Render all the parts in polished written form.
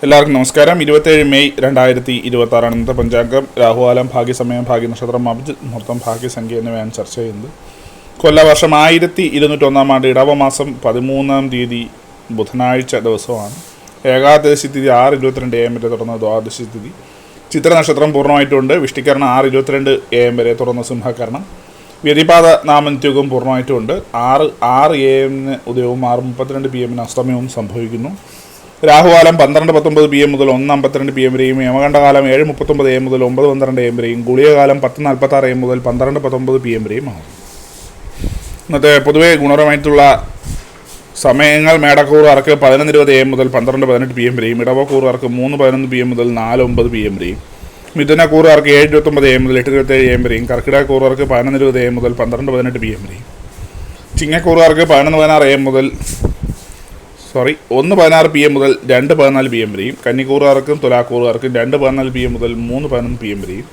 എല്ലാവർക്കും നമസ്കാരം. 27 മെയ് 2026 ഇന്നത്തെ പഞ്ചാംഗം. രാഹുകാലം, ഭാഗ്യസമയം, ഭാഗ്യനക്ഷത്രം, അഭിജിത്ത് മുഹൂർത്തം, ഭാഗ്യസംഖ്യ എന്നിവയാണ് ചർച്ച ചെയ്യുന്നത്. കൊല്ലവർഷം 1201 ആണ്ട് ഇടവമാസം 13 തീയതി ബുധനാഴ്ച ദിവസമാണ്. ഏകാദശി തിഥി 6:22 AM വരെ തുടർന്ന് ദ്വാദശി തിഥി. ചിത്ര നക്ഷത്രം പൂർണ്ണമായിട്ടുണ്ട്. വിഷ്ടികരണം 6:22 AM വരെ തുടർന്ന് സിംഹകരണം. വ്യതിപാത നാമനിത്യവും പൂർണ്ണമായിട്ടുമുണ്ട്. 6 AM ഉദയവും 6:32 PM അസ്തമയവും സംഭവിക്കുന്നു. രാഹുകാലം 12:19 PM മുതൽ 1:52 PM വരെയും, യമകണ്ഠകാലം 7:39 AM മുതൽ 9:12 AM വരെയും, ഗുളികകാലം 10:46 AM മുതൽ 12:19 PM വരെയും ആകും. ഇന്നത്തെ പൊതുവെ ഗുണപരമായിട്ടുള്ള സമയങ്ങൾ: മേടക്കൂറുകാർക്ക് 11:20 AM മുതൽ 12:18 PM വരെയും, ഇടവക്കൂറുകാർക്ക് 3:11 PM മുതൽ 4:09 PM വരെയും, മിഥുനക്കൂറുകാർക്ക് 7:29 AM മുതൽ 8:27 AM വരെയും, കർക്കിടകക്കൂറുകാർക്ക് 11:20 AM മുതൽ 12:18 PM വരെയും, ചിങ്ങക്കൂറുകാർക്ക് 11:16 AM മുതൽ 1:16 PM മുതൽ 2:14 PM വരെയും, കന്നിക്കൂറുകാർക്കും തുലാക്കൂറുകാർക്കും 2:14 PM മുതൽ 3:11 PM വരെയും,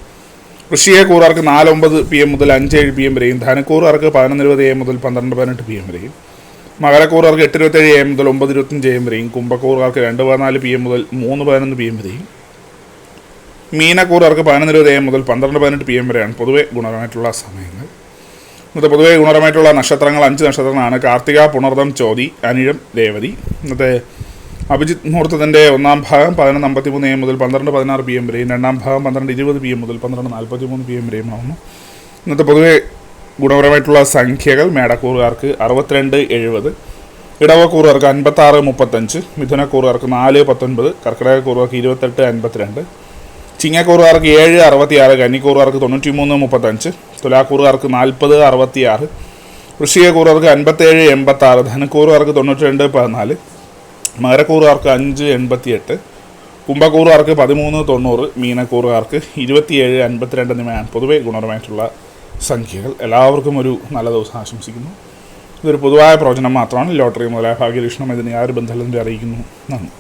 വൃശ്ചികക്കൂറുകാർക്ക് 4:09 PM മുതൽ 5:07 PM വരെയും, ധനുക്കൂറുകാർക്ക് 11:20 AM മുതൽ 12:18 PM വരെയും, മകരക്കൂറുകാർക്ക് 8:27 AM മുതൽ 9:25 AM വരെയും, കുംഭക്കൂറുകാർക്ക് 2:14 PM മുതൽ 3:11 PM വരെയും, മീനക്കൂറുകാർക്ക് 11:20 AM മുതൽ 12:18 PM വരെയാണ് പൊതുവെ ഗുണപരമായിട്ടുള്ള സമയങ്ങൾ. ഇന്നത്തെ പൊതുവെ ഗുണപരമായിട്ടുള്ള നക്ഷത്രങ്ങൾ 5 നക്ഷത്രങ്ങളാണ്: കാർത്തിക, പുണർദം, ചോതി, അനിഴം, രേവതി. ഇന്നത്തെ അഭിജിത്ത് മുഹൂർത്തത്തിൻ്റെ ഒന്നാം ഭാഗം 11:53 AM മുതൽ 12:16 PM വരെയും, രണ്ടാം ഭാഗം 12:20 PM മുതൽ 12:43 PM വരെയും ആവുന്നു. ഇന്നത്തെ പൊതുവെ ഗുണപരമായിട്ടുള്ള സംഖ്യകൾ: മേടക്കൂറുകാർക്ക് 62-70, ഇടവക്കൂറുകാർക്ക് 56-35, മിഥുനക്കൂറുകാർക്ക് 4-19, കർക്കിടകക്കൂറുകാർക്ക് 28-52, ചിങ്ങക്കൂറുകാർക്ക് 7-66, കന്നിക്കൂറുകാർക്ക് 93-35, തുലാക്കൂറുകാർക്ക് 40-66, വൃശ്ചികക്കൂറുകാർക്ക് 57-86, ധനുക്കൂറുകാർക്ക് 92-14, മകരക്കൂറുകാർക്ക് 5-88, കുംഭക്കൂറുകാർക്ക് 13-90, മീനക്കൂറുകാർക്ക് 27-52 എന്നിവയാണ് പൊതുവെ ഗുണപരമായിട്ടുള്ള സംഖ്യകൾ. എല്ലാവർക്കും ഒരു നല്ല ദിവസം ആശംസിക്കുന്നു. ഇതൊരു പൊതുവായ പ്രവചനം മാത്രമാണ്. ലോട്ടറി മുതലായ ഭാഗ്യലക്ഷണം ഇതിന് യാതൊരു ബന്ധമില്ലെന്ന് അറിയിക്കുന്നു. നന്ദി.